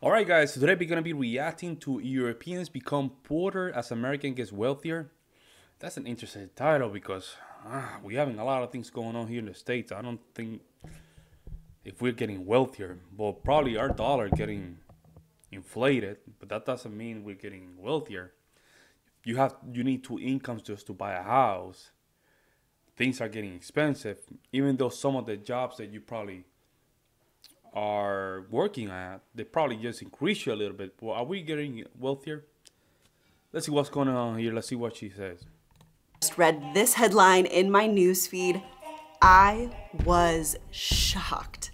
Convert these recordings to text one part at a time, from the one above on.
Alright guys, so today we're going to be reacting to Europeans become poorer as American gets wealthier. That's an interesting title because we're having a lot of things going on here in the States. I don't think if we're getting wealthier, well, probably our dollar getting inflated, but that doesn't mean we're getting wealthier. You need two incomes just to buy a house. Things are getting expensive, even though some of the jobs that you probably are working at, they probably just increase you a little bit. Well, are we getting wealthier? Let's see what's going on here. Let's see what she says. Just read this headline in my newsfeed. I was shocked.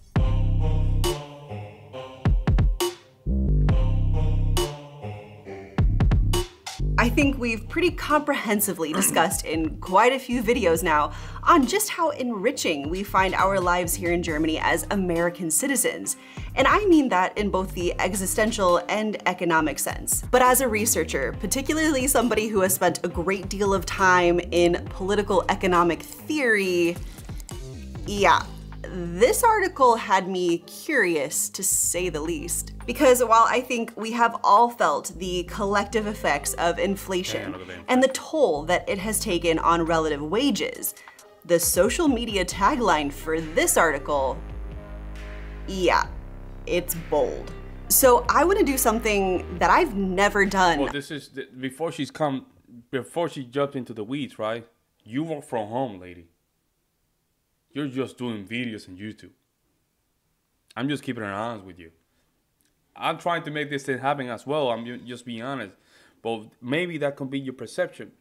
I think we've pretty comprehensively discussed in quite a few videos now on just how enriching we find our lives here in Germany as American citizens. And I mean that in both the existential and economic sense. But as a researcher, particularly somebody who has spent a great deal of time in political economic theory, yeah, this article had me curious, to say the least. Because while I think we have all felt the collective effects of inflation and the toll that it has taken on relative wages, the social media tagline for this article, yeah, it's bold. So I want to do something that I've never done. Well, this is before she jumped into the weeds, right? You work from home, lady. You're just doing videos on YouTube. I'm just keeping it honest with you. I'm trying to make this thing happen as well. I'm just being honest. But maybe that can be your perception.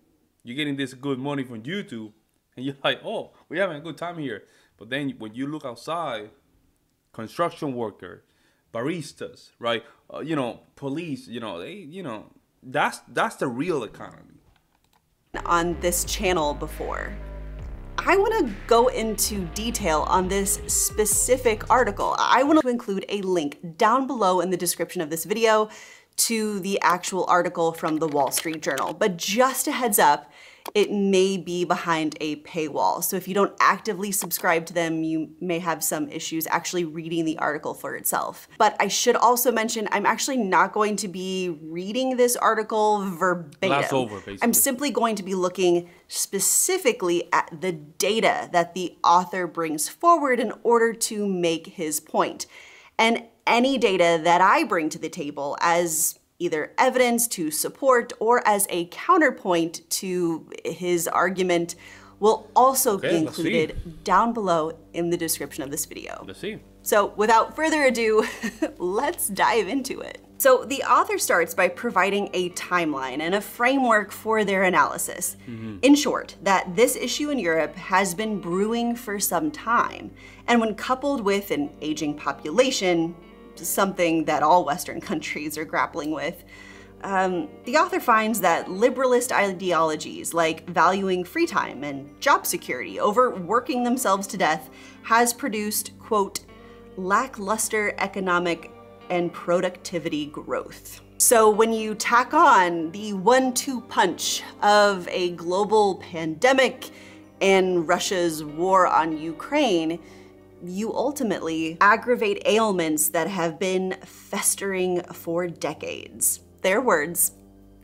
You're getting this good money from YouTube, and you're like, oh, we're having a good time here. But then when you look outside, construction worker, baristas, right? Police, that's the real economy. On this channel before. I want to go into detail on this specific article. I want to include a link down below in the description of this video to the actual article from the Wall Street Journal. But just a heads up, it may be behind a paywall. So if you don't actively subscribe to them, you may have some issues actually reading the article for itself. But I should also mention, I'm actually not going to be reading this article verbatim. Glass over, basically. I'm simply going to be looking specifically at the data that the author brings forward in order to make his point. And any data that I bring to the table as either evidence to support or as a counterpoint to his argument will also be included down below in the description of this video. Let's see. So without further ado, let's dive into it. So the author starts by providing a timeline and a framework for their analysis. In short, that this issue in Europe has been brewing for some time. And when coupled with an aging population, something that all Western countries are grappling with, the author finds that liberalist ideologies like valuing free time and job security over working themselves to death has produced, quote, lackluster economic and productivity growth. So when you tack on the 1-2 punch of a global pandemic and Russia's war on Ukraine, you ultimately aggravate ailments that have been festering for decades. Their words,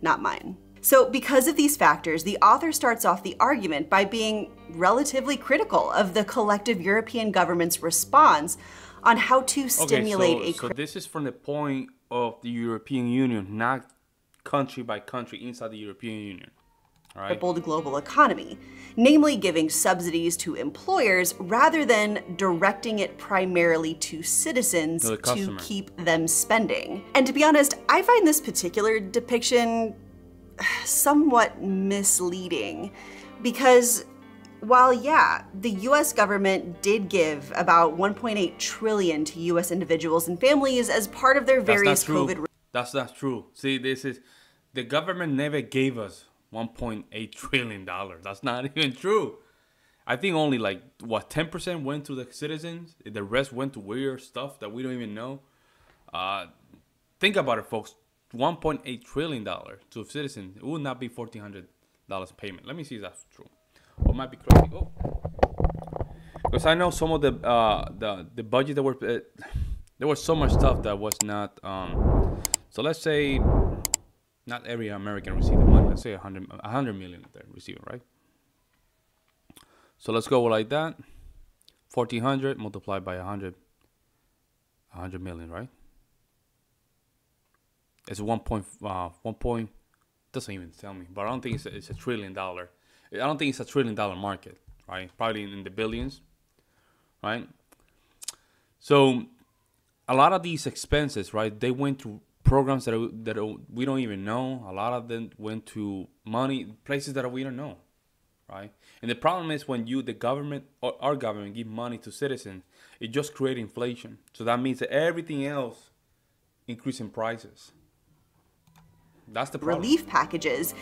not mine. So because of these factors, the author starts off the argument by being relatively critical of the collective European government's response on how to stimulate So this is from the point of the European Union, not country by country inside the European Union. Right. Crippled global economy, namely giving subsidies to employers rather than directing it primarily to citizens to keep them spending. And to be honest, I find this particular depiction somewhat misleading because while yeah, the US government did give about 1.8 trillion to US individuals and families as part of their various COVID. That's not true. See, the government never gave us $1.8 trillion. That's not even true. I think only like, what, 10% went to the citizens? The rest went to weird stuff that we don't even know. Think about it, folks. $1.8 trillion to citizens. It would not be $1,400 payment. Let me see if that's true. Or it might be crazy. Oh. Because I know some of the budget that were there was so much stuff that was not So let's say not every American received the money. Let's say 100 million they're receiving, right? So let's go like that. 1,400 multiplied by 100 million, right? It's 1 point. Doesn't even tell me, but I don't think it's $1 trillion. I don't think it's $1 trillion market, right? Probably in the billions, right? So a lot of these expenses, right? They went to programs that we don't even know. A lot of them went to money places that we don't know, right? And the problem is when the government or our government give money to citizens, it just creates inflation. So that means that everything else increasing prices. That's the problem. Relief packages,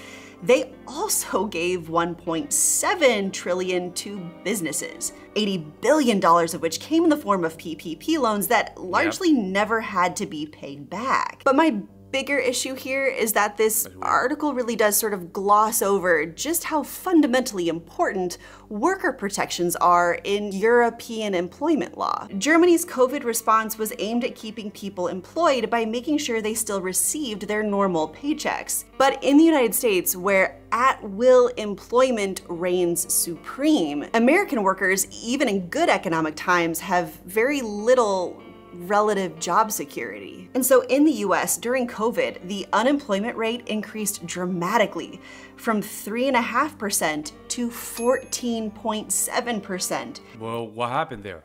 they also gave $1.7 trillion to businesses, $80 billion of which came in the form of PPP loans that largely never had to be paid back. But my bigger issue here is that this article really does sort of gloss over just how fundamentally important worker protections are in European employment law. Germany's COVID response was aimed at keeping people employed by making sure they still received their normal paychecks. But in the United States, where at-will employment reigns supreme, American workers, even in good economic times, have very little relative job security. And so in the US during COVID, the unemployment rate increased dramatically from 3.5% to 14.7%. Well, what happened there?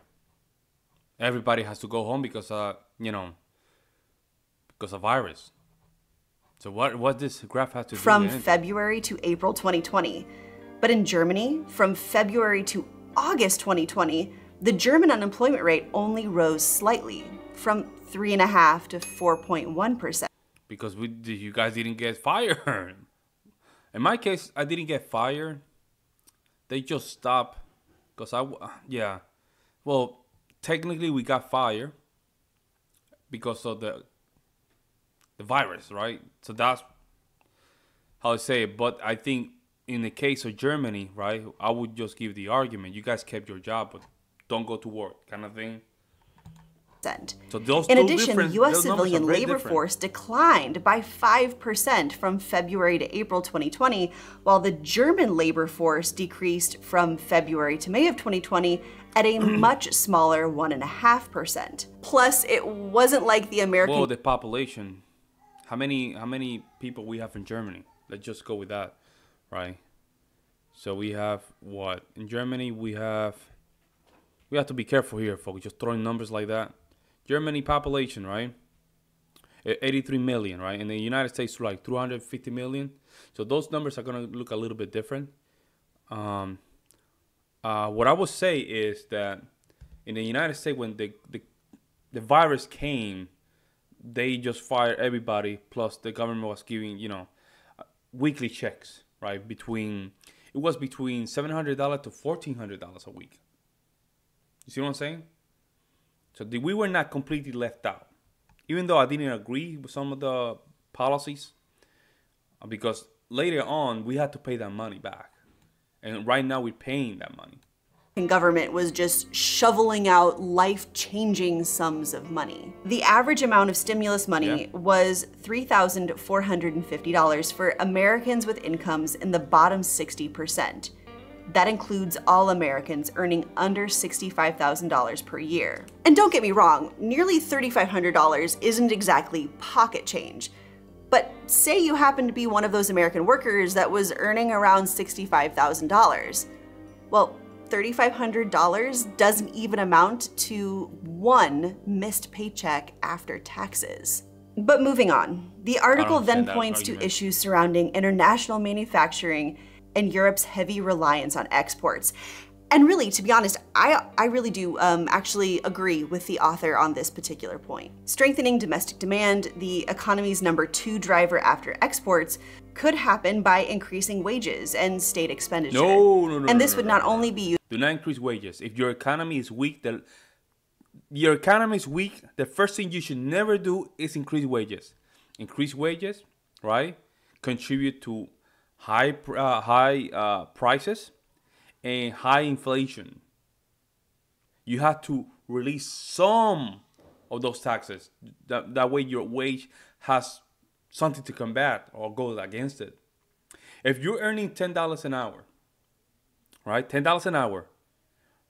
Everybody has to go home because because of virus. So what this graph has to do from with anything? February to April 2020. But in Germany, from February to August 2020, the German unemployment rate only rose slightly, from 3.5% to 4.1%. Because you guys didn't get fired. In my case, I didn't get fired. They just stopped. Because well, technically we got fired because of the virus, right? So that's how I say it. But I think in the case of Germany, right, I would just give the argument. You guys kept your job, but don't go to work, kind of thing. So in addition, the U.S. civilian labor force declined by 5% from February to April 2020, while the German labor force decreased from February to May of 2020 at a much smaller 1.5%. Plus, it wasn't like the American... Well, the population, how many people we have in Germany? Let's just go with that, right? So we have what? In Germany, we have to be careful here, folks, just throwing numbers like that. Germany population, right? 83 million, right? In the United States, like 250 million. So those numbers are going to look a little bit different. What I would say is that in the United States, when the virus came, they just fired everybody. Plus, the government was giving, weekly checks, right? It was between $700 to $1,400 a week. You see what I'm saying? So we were not completely left out. Even though I didn't agree with some of the policies, because later on we had to pay that money back. And right now we're paying that money. Government was just shoveling out life-changing sums of money. The average amount of stimulus money was $3,450 for Americans with incomes in the bottom 60%. That includes all Americans earning under $65,000 per year. And don't get me wrong, nearly $3,500 isn't exactly pocket change. But say you happen to be one of those American workers that was earning around $65,000. Well, $3,500 doesn't even amount to one missed paycheck after taxes. But moving on, the article then points to issues surrounding international manufacturing and Europe's heavy reliance on exports. And really, to be honest, I really do actually agree with the author on this particular point. Strengthening domestic demand, the economy's #2 driver after exports, could happen by increasing wages and state expenditure. No. And this would not only be used. Do not increase wages. If your economy is weak, the first thing you should never do is increase wages. Increase wages, right? Contribute to high prices and high inflation. You have to release some of those taxes. That way your wage has something to combat or go against it. If you're earning $10 an hour, right? $10 an hour,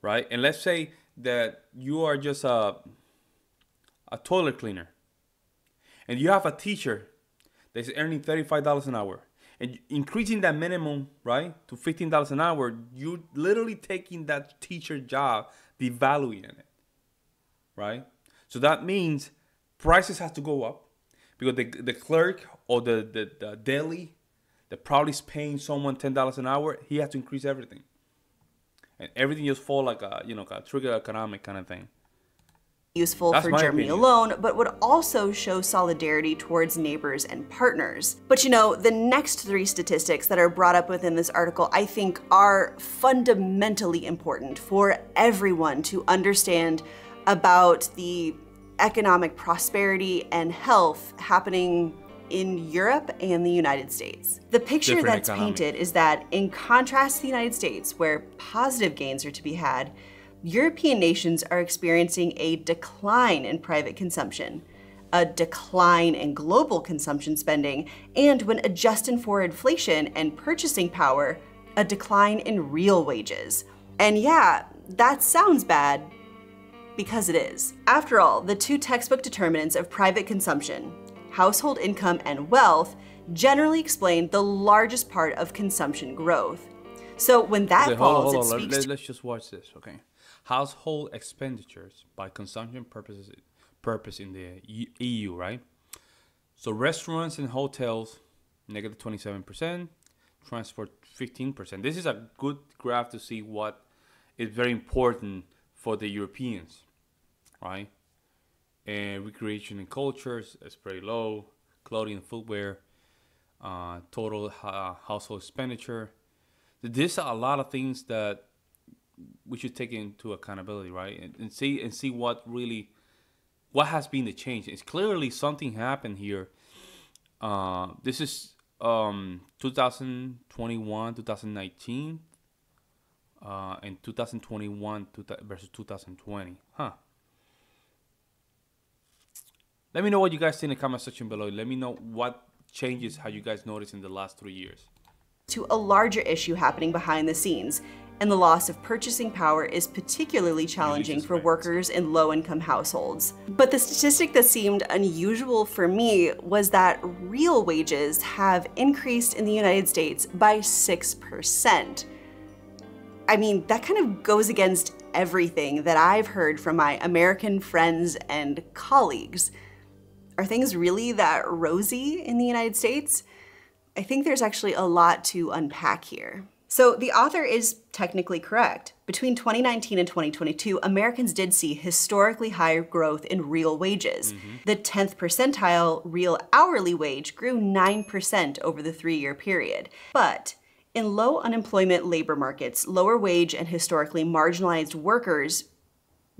right? And let's say that you are just a toilet cleaner, and you have a teacher that's earning $35 an hour, and increasing that minimum, right, to $15 an hour, you literally taking that teacher job, devaluing it, right? So that means prices have to go up because the clerk or the deli that probably is paying someone $10 an hour, he has to increase everything. And everything just fall like a, like a trigger economic kind of thing. Useful That's for my Germany opinion. alone, but would also show solidarity towards neighbors and partners. But the next three statistics that are brought up within this article, I think, are fundamentally important for everyone to understand about the economic prosperity and health happening in Europe and the United States. The picture Different that's economy. painted is that, in contrast to the United States, where positive gains are to be had, European nations are experiencing a decline in private consumption, a decline in global consumption spending, and when adjusting for inflation and purchasing power, a decline in real wages. And yeah, that sounds bad, because it is. After all, the two textbook determinants of private consumption, household income and wealth, generally explain the largest part of consumption growth. So when that Okay, falls, hold it on. speaks to Let's just watch this, okay? Household expenditures by consumption purpose in the EU, right? So restaurants and hotels, negative 27%, transport 15%. This is a good graph to see what is very important for the Europeans, right? And recreation and cultures is very low. Clothing and footwear, total household expenditure. There's a lot of things that we should take into accountability, right? And see what has been the change. It's clearly something happened here. This is 2021, 2019, and 2021 versus 2020. Let me know what you guys think in the comment section below. Let me know what changes have you guys noticed in the last 3 years. To a larger issue happening behind the scenes, and the loss of purchasing power is particularly challenging for workers in low-income households. But the statistic that seemed unusual for me was that real wages have increased in the United States by 6%. I mean, that kind of goes against everything that I've heard from my American friends and colleagues. Are things really that rosy in the United States? I think there's actually a lot to unpack here. So the author is technically correct. Between 2019 and 2022, Americans did see historically high growth in real wages. The 10th percentile real hourly wage grew 9% over the 3-year period. But in low unemployment labor markets, lower wage and historically marginalized workers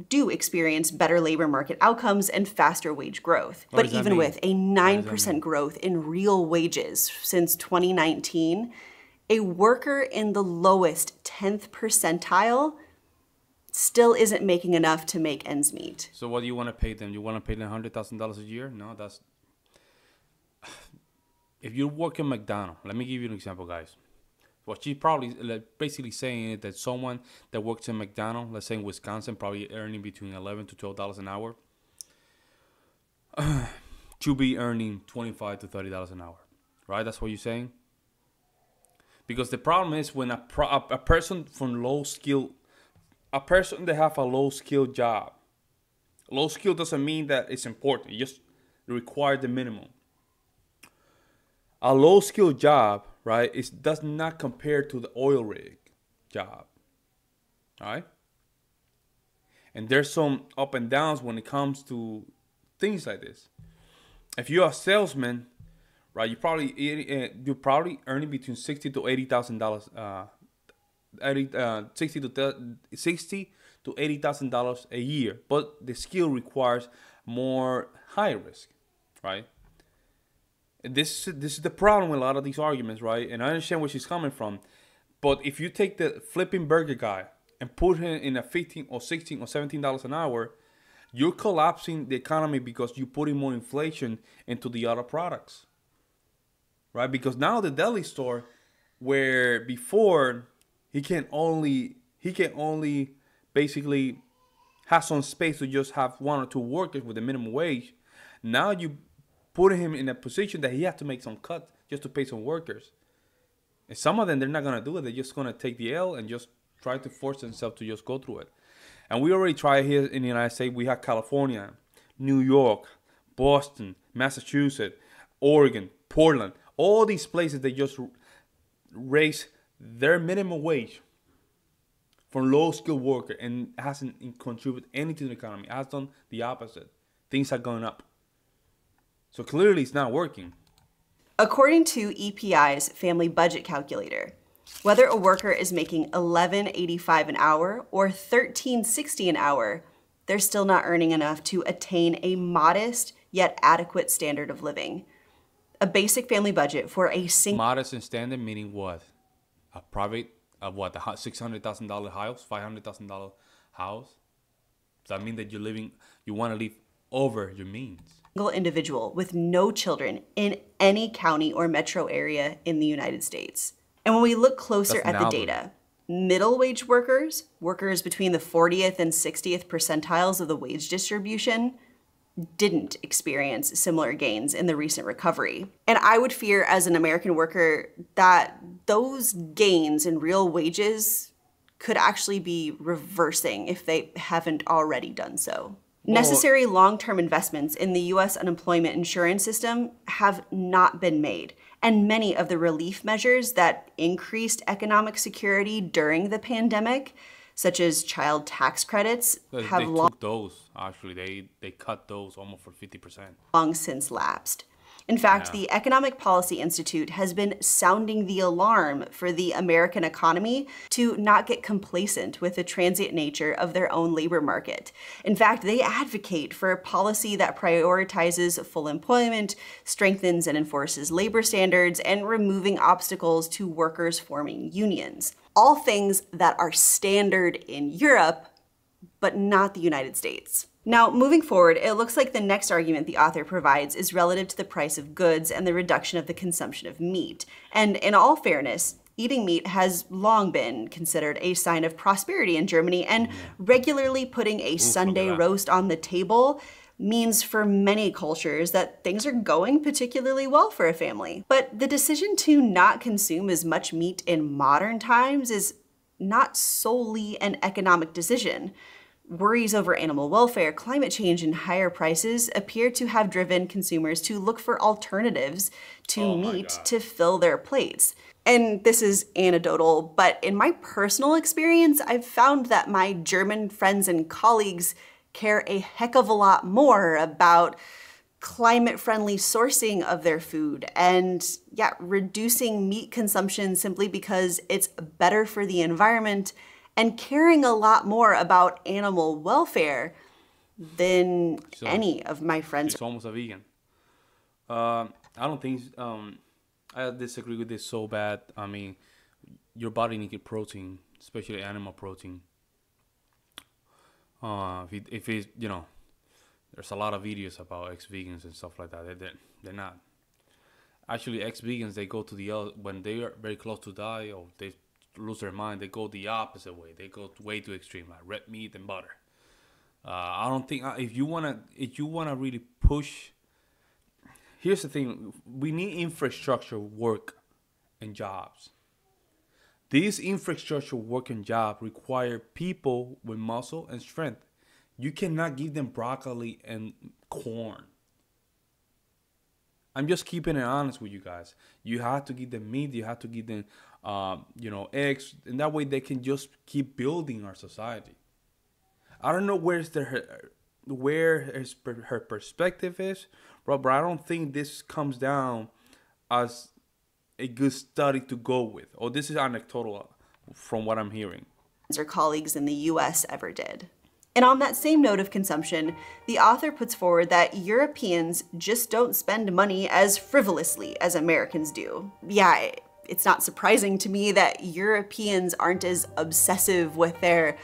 do experience better labor market outcomes and faster wage growth. What But does that even mean? with a 9% growth in real wages since 2019, a worker in the lowest 10th percentile still isn't making enough to make ends meet. So what do you want to pay them? You want to pay them $100,000 a year? No, that's... If you work in McDonald's, let me give you an example, guys. What she's probably basically saying is that someone that works in McDonald's, let's say in Wisconsin, probably earning between $11 to $12 an hour, should be earning $25 to $30 an hour, right? That's what you're saying? Because the problem is when a person from a person that have a low skill job, low skill doesn't mean that it's important. It just requires the minimum. A low skill job, right, does not compare to the oil rig job, all right? And there's some up and downs when it comes to things like this. If you're a salesman, right, you're probably earning between $60,000 to $80,000, $60,000 to $80,000 a year. But the skill requires more high risk, right? And this is the problem with a lot of these arguments, right? And I understand where she's coming from. But if you take the flipping burger guy and put him in a $15 or $16 or $17 an hour, You're collapsing the economy because you're putting more inflation into the other products, right? Because now the deli store, where before he can only basically have some space to just have one or two workers with a minimum wage. Now you put him in a position that he has to make some cuts just to pay some workers. And some of them, they're not going to do it. They're just going to take the L and just try to force themselves to just go through it. And we already tried here in the United States. We have California, New York, Boston, Massachusetts, Oregon, Portland. All these places, they just raise their minimum wage for low-skilled worker and hasn't contributed anything to the economy. It has done the opposite. Things are going up. So clearly it's not working. According to EPI's family budget calculator, whether a worker is making $11.85 an hour or $13.60 an hour, they're still not earning enough to attain a modest yet adequate standard of living. A basic family budget for a single... Modest and standard meaning what? A private, what, a $600,000 house, $500,000 house? Does that mean that you want to live over your means? Single individual with no children in any county or metro area in the United States. And when we look closer at the data, middle wage workers, workers between the 40th and 60th percentiles of the wage distribution, didn't experience similar gains in the recent recovery. And I would fear as an American worker that those gains in real wages could actually be reversing if they haven't already done so. Necessary long-term investments in the U.S. unemployment insurance system have not been made, and many of the relief measures that increased economic security during the pandemic, such as child tax credits, have took those. Actually, they cut those almost for 50%. Long since lapsed. In fact, the Economic Policy Institute has been sounding the alarm for the American economy to not get complacent with the transient nature of their own labor market. In fact, they advocate for a policy that prioritizes full employment, strengthens and enforces labor standards, and removing obstacles to workers forming unions. All things that are standard in Europe, but not the United States. Now, moving forward, it looks like the next argument the author provides is relative to the price of goods and the reduction of the consumption of meat. And in all fairness, eating meat has long been considered a sign of prosperity in Germany, and regularly putting a Sunday roast on the table means for many cultures that things are going particularly well for a family. But the decision to not consume as much meat in modern times is not solely an economic decision. Worries over animal welfare, climate change, and higher prices appear to have driven consumers to look for alternatives to meat to fill their plates. And this is anecdotal, but in my personal experience, I've found that my German friends and colleagues care a heck of a lot more about climate-friendly sourcing of their food and, reducing meat consumption simply because it's better for the environment, and caring a lot more about animal welfare than any of my friends. She's almost a vegan. I don't think, I disagree with this so bad. I mean, your body needs protein, especially animal protein. If it's, there's a lot of videos about ex-vegans and stuff like that. They're not. Actually, ex-vegans, they go to when they are very close to die or they lose their mind, they go the opposite way. They go way too extreme, like red meat and butter. I don't think if you wanna really push. Here's the thing: we need infrastructure work and jobs. These infrastructure work and jobs require people with muscle and strength. You cannot give them broccoli and corn. I'm just keeping it honest with you guys. You have to give them meat. You have to give them, eggs, and that way they can just keep building our society. I don't know where her perspective is, but I don't think this comes down as a good study to go with. Or this is anecdotal from what I'm hearing. Or colleagues in the U.S. ever did. And on that same note of consumption, the author puts forward that Europeans just don't spend money as frivolously as Americans do. Yeah, it's not surprising to me that Europeans aren't as obsessive with their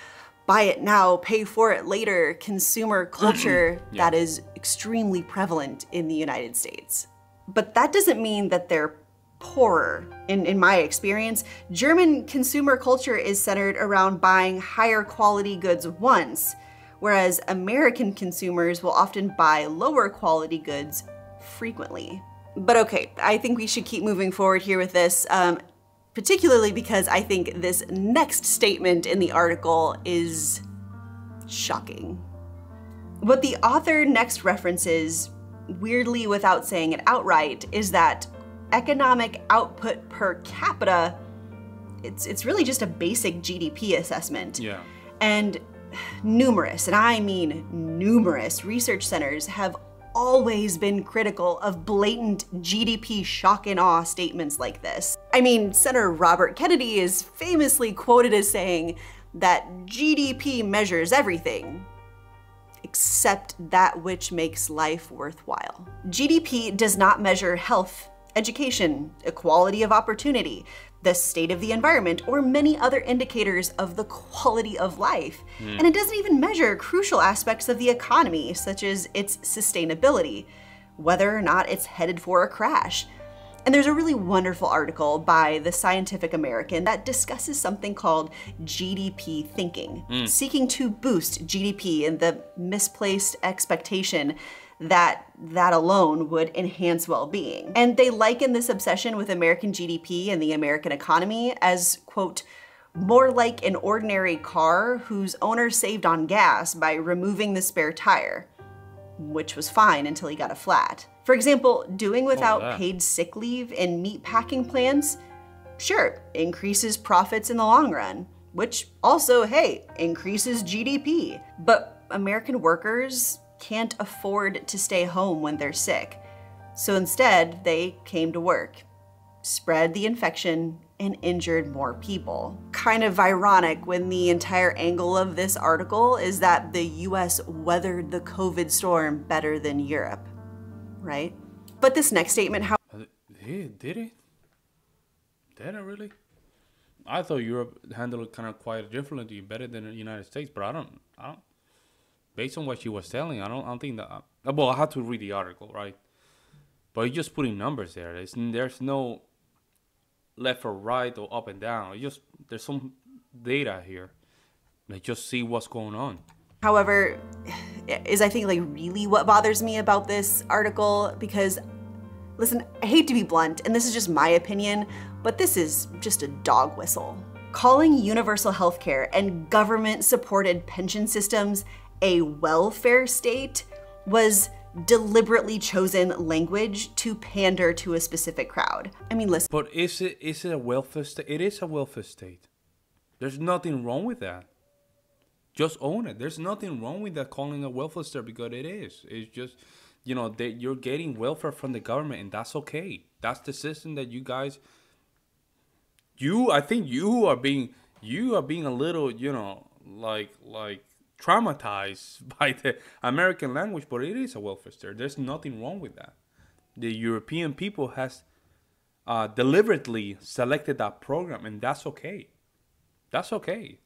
buy it now, pay for it later consumer culture Yeah. that is extremely prevalent in the United States. But that doesn't mean that they're poorer. In my experience, German consumer culture is centered around buying higher quality goods once, whereas American consumers will often buy lower quality goods frequently. But okay, I think we should keep moving forward here with this, particularly because I think this next statement in the article is shocking. What the author next references, weirdly without saying it outright, is that economic output per capita, it's really just a basic GDP assessment. Yeah. And numerous, and I mean numerous, research centers have always been critical of blatant GDP shock and awe statements like this. I mean, Senator Robert Kennedy is famously quoted as saying that GDP measures everything except that which makes life worthwhile. GDP does not measure health, education, equality of opportunity, the state of the environment, or many other indicators of the quality of life. And it doesn't even measure crucial aspects of the economy, such as its sustainability, whether or not it's headed for a crash. And there's a really wonderful article by the Scientific American that discusses something called GDP thinking, seeking to boost GDP and the misplaced expectation that alone would enhance well-being. And they liken this obsession with American GDP and the American economy as, quote, more like an ordinary car whose owner saved on gas by removing the spare tire, which was fine until he got a flat. For example, doing without paid sick leave in meat packing plants, sure, increases profits in the long run, which also, hey, increases GDP. But American workers can't afford to stay home when they're sick. So instead, they came to work, spread the infection, and injured more people. Kind of ironic when the entire angle of this article is that the US weathered the COVID storm better than Europe, right? But this next statement, how Did it? Did it really? I thought Europe handled it kind of quite differently, better than the United States, but I don't. Based on what she was telling, I don't think that. Well, I had to read the article, right? But you're just putting numbers there. There's no left or right or up and down. There's some data here. Let's just see what's going on. however, is I think like really what bothers me about this article, because listen, I hate to be blunt, and this is just my opinion, but this is just a dog whistle. Calling universal healthcare and government-supported pension systems a welfare state was deliberately chosen language to pander to a specific crowd. I mean, listen. But is it a welfare state? It is a welfare state. There's nothing wrong with that. Just own it. There's nothing wrong with that calling a welfare state, because it is. It's just, that you're getting welfare from the government, and that's okay. That's the system that you guys. I think you are being a little, like traumatized by the American language, but it is a welfare state. There's nothing wrong with that. The European people has deliberately selected that program, and that's okay. That's okay.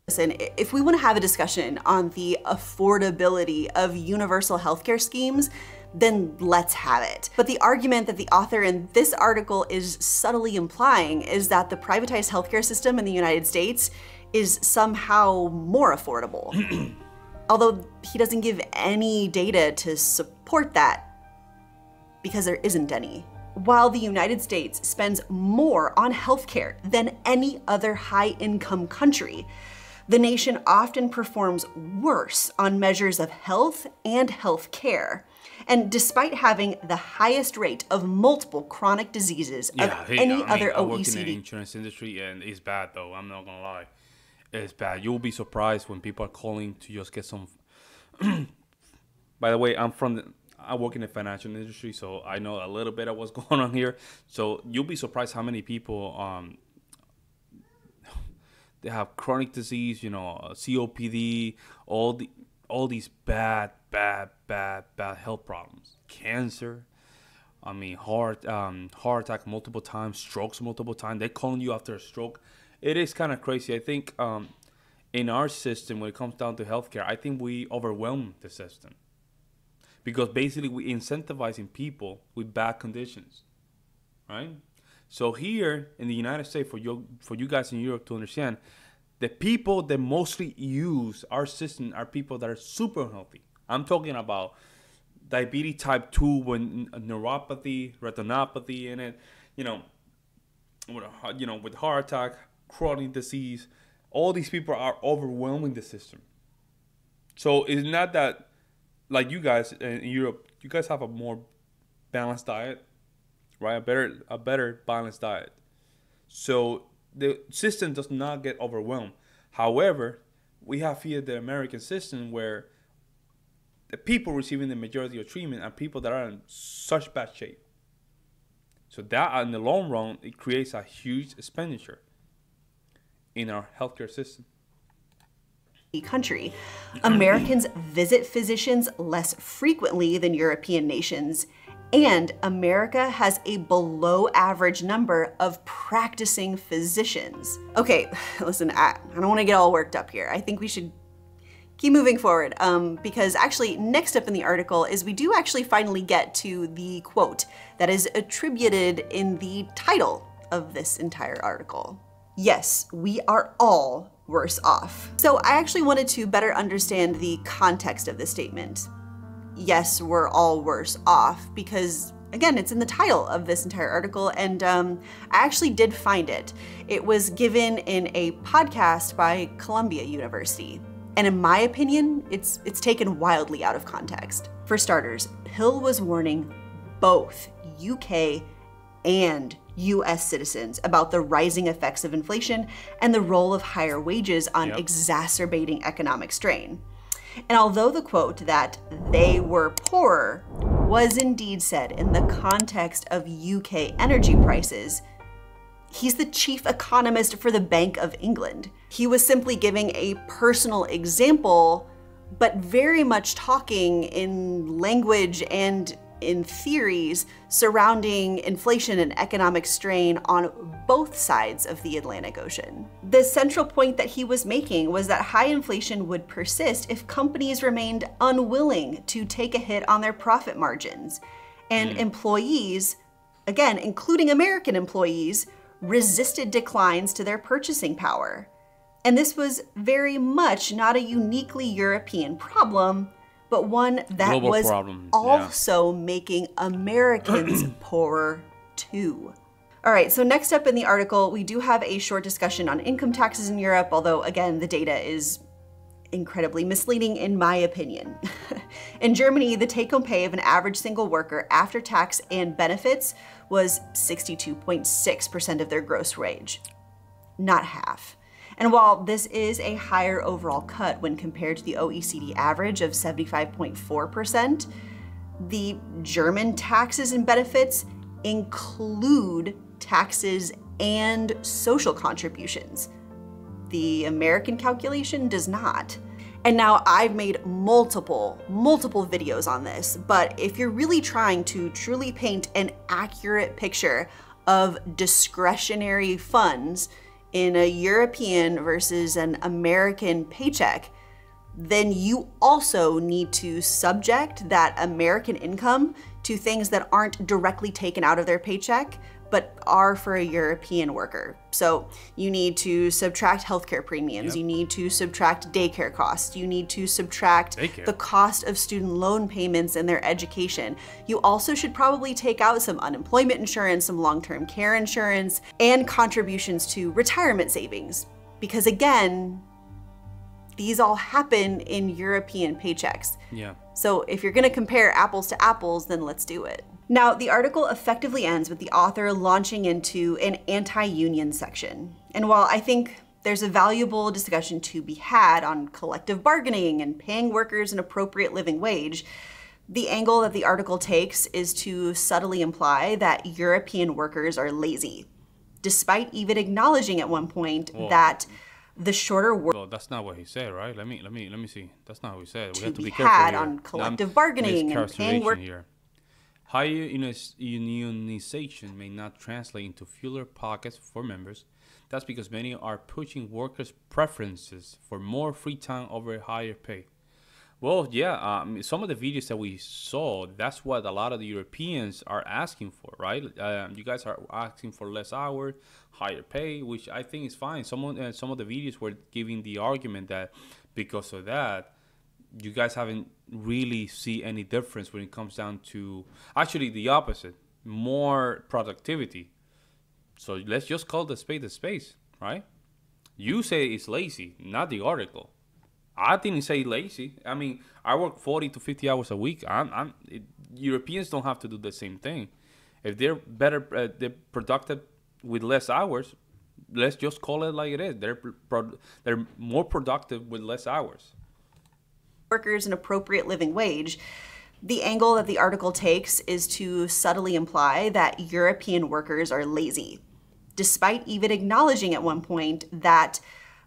Listen, if we want to have a discussion on the affordability of universal healthcare schemes, then let's have it. But the argument that the author in this article is subtly implying is that the privatized healthcare system in the United States is somehow more affordable. Although he doesn't give any data to support that, because there isn't any. While the United States spends more on healthcare than any other high-income country, the nation often performs worse on measures of health and health care. And despite having the highest rate of multiple chronic diseases of any other I work in OECD. the insurance industry, and it's bad though. I'm not gonna lie, it's bad. You'll be surprised when people are calling to just get some. By the way, I work in the financial industry, so I know a little bit of what's going on here. So you'll be surprised how many people they have chronic disease, COPD, all these bad health problems, cancer. I mean, heart attack multiple times, strokes multiple times. They're calling you after a stroke. It is kind of crazy. I think in our system, when it comes down to healthcare, I think we overwhelm the system because basically we incentivizing people with bad conditions, right? So here in the United States, for you guys in Europe to understand, the people that mostly use our system are people that are super healthy. I'm talking about diabetes type 2 with neuropathy, retinopathy in it, with heart attack, chronic disease. All these people are overwhelming the system. So it's not that, like you guys in Europe, you guys have a more balanced diet, right? A better balanced diet. So the system does not get overwhelmed. However, we have here the American system where the people receiving the majority of treatment are people that are in such bad shape. So that, in the long run, it creates a huge expenditure in our healthcare system. Country. Americans visit physicians less frequently than European nations, and America has a below average number of practicing physicians. Okay, listen, I don't want to get all worked up here. I think we should keep moving forward because actually next up in the article is we do actually finally get to the quote that is attributed in the title of this entire article. Yes, we are all worse off. So I actually wanted to better understand the context of this statement. Yes, we're all worse off because, again, it's in the title of this entire article, and I actually did find it. It was given in a podcast by Columbia University. And in my opinion, it's taken wildly out of context. For starters, Hill was warning both UK and US citizens about the rising effects of inflation and the role of higher wages on exacerbating economic strain. And although the quote that they were poorer was indeed said in the context of UK energy prices, he's the chief economist for the Bank of England. He was simply giving a personal example, but very much talking in language and in theories surrounding inflation and economic strain on both sides of the Atlantic Ocean. The central point that he was making was that high inflation would persist if companies remained unwilling to take a hit on their profit margins, and employees, again, including American employees, resisted declines to their purchasing power. And this was very much not a uniquely European problem, but one that Global was problem. also making Americans poorer too. All right, so next up in the article, we do have a short discussion on income taxes in Europe, although again, the data is incredibly misleading in my opinion. In Germany, the take-home pay of an average single worker after tax and benefits was 62.6% of their gross wage, not half. And while this is a higher overall cut when compared to the OECD average of 75.4%, the German taxes and benefits include taxes and social contributions. The American calculation does not. And now I've made multiple videos on this, but if you're really trying to truly paint an accurate picture of discretionary funds in a European versus an American paycheck, then you also need to subject that American income to things that aren't directly taken out of their paycheck, but are for a European worker. So you need to subtract healthcare premiums, you need to subtract daycare costs, you need to subtract the cost of student loan payments and their education. You also should probably take out some unemployment insurance, some long-term care insurance, and contributions to retirement savings. Because again, these all happen in European paychecks. So if you're gonna compare apples to apples, then let's do it. Now, the article effectively ends with the author launching into an anti-union section. And while I think there's a valuable discussion to be had on collective bargaining and paying workers an appropriate living wage, the angle that the article takes is to subtly imply that European workers are lazy, despite even acknowledging at one point that the shorter work. Well, that's not what he said, right? Let me see. That's not what he said. We have to be had careful here. on collective bargaining and paying work. Here. Higher unionization may not translate into fuller pockets for members. That's because many are pushing workers' preferences for more free time over higher pay. Well, yeah, some of the videos that we saw, that's what a lot of the Europeans are asking for, right? You guys are asking for less hours, higher pay, which I think is fine. Some of the videos were giving the argument that because of that, you guys haven't really see any difference when it comes down to actually the opposite, more productivity. So let's just call the space, right? You say it's lazy, not the article. I didn't say lazy. I mean, I work 40 to 50 hours a week. Europeans don't have to do the same thing. If they're better, they're productive with less hours. Let's just call it like it is. They're more productive with less hours. Workers an appropriate living wage. The angle that the article takes is to subtly imply that European workers are lazy, despite even acknowledging at one point that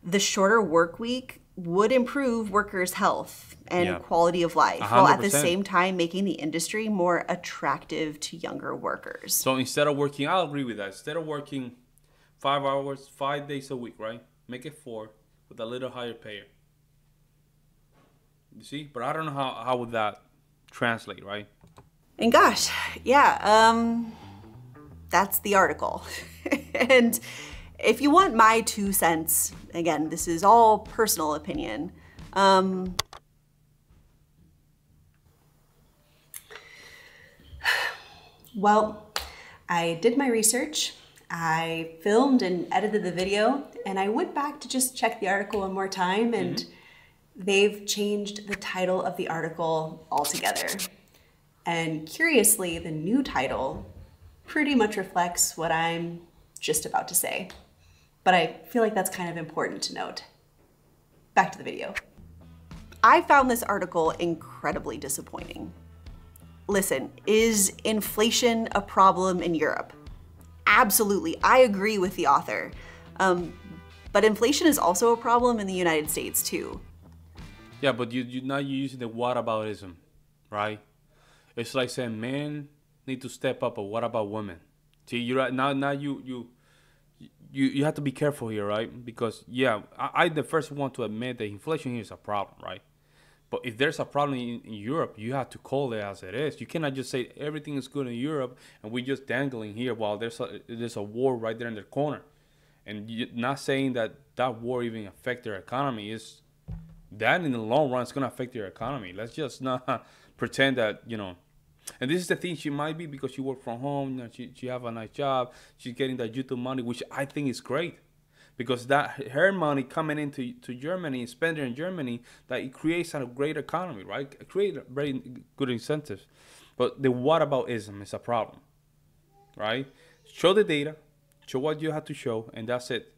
the shorter work week would improve workers' health and quality of life, 100%. While at the same time making the industry more attractive to younger workers. So instead of working, I'll agree with that. Instead of working 5 hours, 5 days a week, right? Make it 4 with a little higher pay. You see? But I don't know how would that translate, right? And gosh, yeah, that's the article. And if you want my 2 cents, again, this is all personal opinion. Well, I did my research. I filmed and edited the video, and I went back to just check the article one more time, and they've changed the title of the article altogether. And curiously, the new title pretty much reflects what I'm just about to say. But I feel like that's kind of important to note. Back to the video. I found this article incredibly disappointing. Listen, is inflation a problem in Europe? Absolutely, I agree with the author. But inflation is also a problem in the United States too. Yeah, but you're not using the whataboutism, right? It's like saying men need to step up, but what about women? See, you're now you have to be careful here, right? Because yeah, I the first one to admit that inflation here is a problem, right? But if there's a problem in Europe, you have to call it as it is. You cannot just say everything is good in Europe and we're just dangling here while there's a war right there in the corner. And you're not saying that war even affect their economy. Is that in the long run it's gonna affect their economy. Let's just not pretend that, and this is the thing, she might be because she work from home, she have a nice job, she's getting that YouTube money, which I think is great. Because that her money coming into Germany and spending in Germany, that it creates a great economy, right? It creates very good incentives. But the whataboutism is a problem, right? Show the data, show what you have to show, and that's it.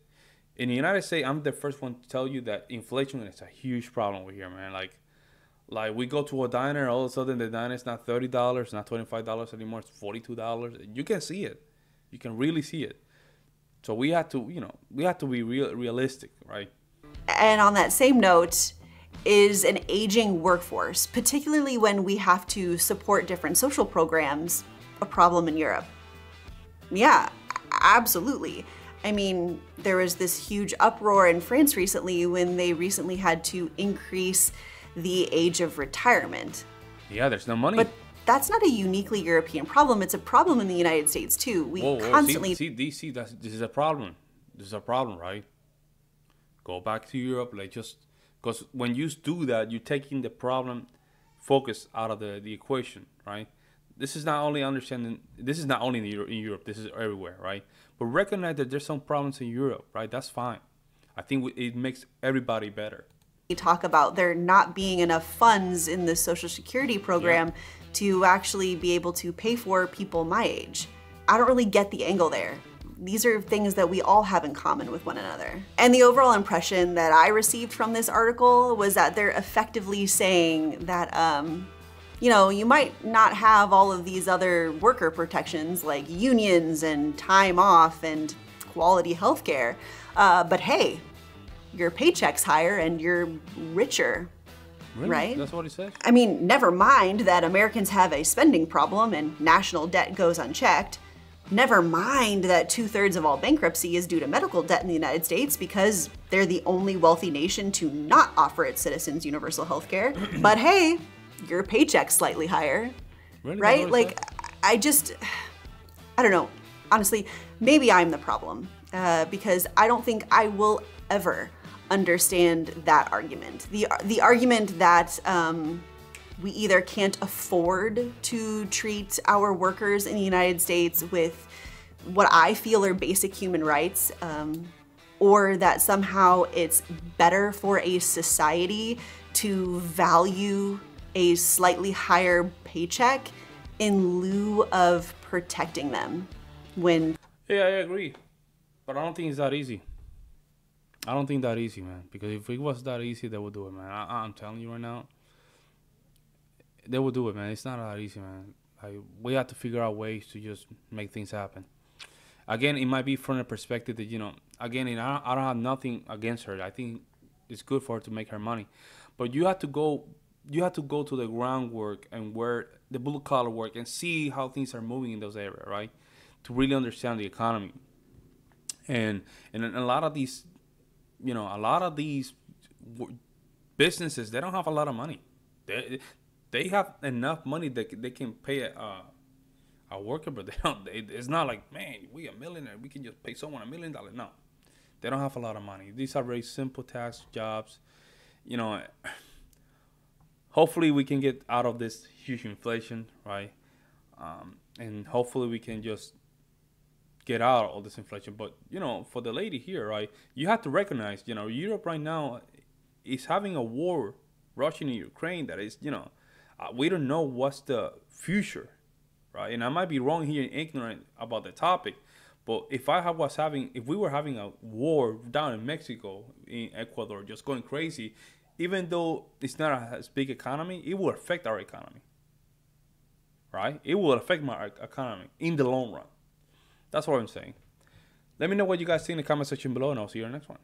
In the United States, I'm the first one to tell you that inflation is a huge problem over here, man. Like we go to a diner, all of a sudden the diner is not $30, not $25 anymore, it's $42. You can see it. You can really see it. So we have to, be realistic, right? And on that same note, is an aging workforce, particularly when we have to support different social programs, a problem in Europe? Yeah, absolutely. I mean, there was this huge uproar in France recently when they recently had to increase the age of retirement. Yeah, there's no money. But that's not a uniquely European problem. It's a problem in the United States too. We constantly this is a problem. This is a problem, right? Go back to Europe, because when you do that, you're taking the problem focus out of the equation, right? This is not only in Europe. This is everywhere, right? But recognize that there's some problems in Europe, right? That's fine. I think it makes everybody better. We talk about there not being enough funds in the Social Security program to actually be able to pay for people my age. I don't really get the angle there. These are things that we all have in common with one another. And the overall impression that I received from this article was that they're effectively saying that, you might not have all of these other worker protections like unions and time off and quality healthcare, but hey, your paycheck's higher and you're richer. Really? Right? That's what he said? I mean, never mind that Americans have a spending problem and national debt goes unchecked. Never mind that 2/3 of all bankruptcy is due to medical debt in the United States because they're the only wealthy nation to not offer its citizens universal health care. But hey, your paycheck's slightly higher, Really? right? Like, I don't know. Honestly, maybe I'm the problem because I don't think I will ever understand that argument. The argument that we either can't afford to treat our workers in the United States with what I feel are basic human rights, or that somehow it's better for a society to value a slightly higher paycheck in lieu of protecting them when... Yeah, I agree. But I don't think it's that easy. I don't think that easy, man. Because if it was that easy, they would do it, man. I'm telling you right now, they will do it, man. It's not that easy, man. Like, we have to figure out ways to just make things happen. Again, it might be from the perspective that, you know, again, and I don't have nothing against her. I think it's good for her to make her money. But you have to go to the groundwork and where the blue collar work and see how things are moving in those areas, right? To really understand the economy. And a lot of these, you know, businesses, they don't have a lot of money. They have enough money that they can pay a worker, but they don't. It's not like, man, we a millionaire, we can just pay someone $1 million. No, they don't have a lot of money. These are very simple tax jobs. You know, hopefully we can get out of this huge inflation, right? And hopefully we can just get out of all this inflation. But, you know, for the lady here, right, you have to recognize, you know, Europe right now is having a war, Russia and Ukraine, that is, you know, we don't know what's the future, right? And I might be wrong here and ignorant about the topic, but if we were having a war down in Mexico, in Ecuador, just going crazy, even though it's not a big economy, it will affect our economy, right? It will affect my economy in the long run. That's what I'm saying. Let me know what you guys think in the comment section below, and I'll see you in the next one.